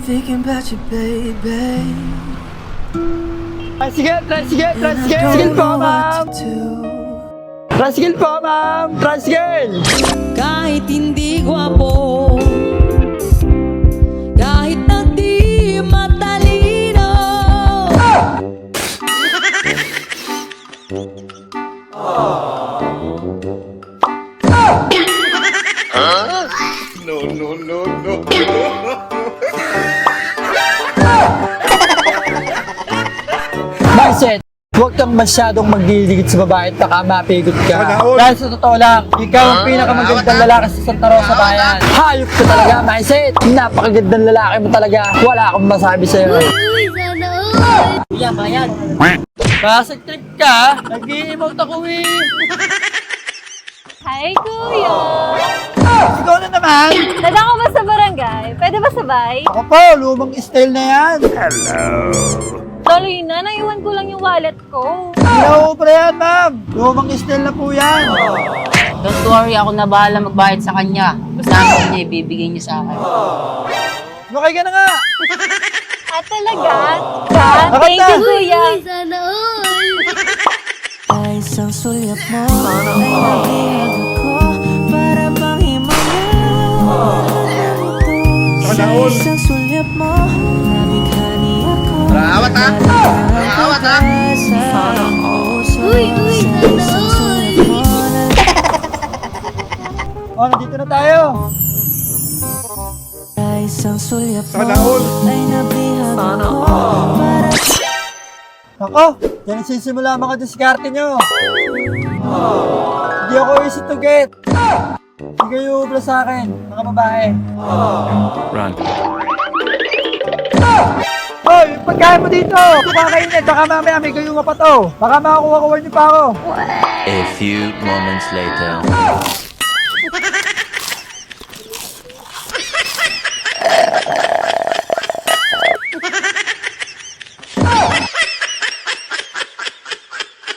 thinking about you, baby. Tricycle po, ma'am! Tricycle po, ma'am! Tricycle! Kahit hindi gwapo, kahit na di matalino, Marcet, huwag kang masyadong magdiligid sa babae at baka mapigot ka. Dahil sa totoo lang, ikaw ang pinakamagandang lalaki sa Santa Rosa Bayan. Hayop ka talaga, Marcet! Napakagandang lalaki mo talaga. Wala akong masabi sa'yo. kuya bayad. Basag trip ka, nag-i-emote ako eh. Hi, kuya! Ikaw na naman! Dadaan ko ba sa barangay? Pwede ba sabay? Ako po, lumang style na yan. Tuloy na, naiwan ko lang yung wallet ko. Hello, pre yan, ma'am. Lumang style na po yan. Don't worry, ako na bahala magbayad sa kanya. Basta ako niya, ibibigay niya sa akin. Makay ka na nga. Ah, talaga? Thank you, kuya. Ay, isang sulyap mo ay nabihag ako para bang himayan. Sa isang sulyap mo, nabighani ako. Awat ha? Awat ha? Uy, Oh, nandito na tayo. sa isang sulyap mo ay nabihag ako para Ako, yan ang sisimula mga diskarte nyo. Hindi ako easy to get. Hindi kayo ubra sa akin, mga babae. Run. Hoy, yung pagkain mo dito! Kumakainit, baka mamaya may gayuma pa to. Baka makakuha-kuha niyo pa ako. A few moments later.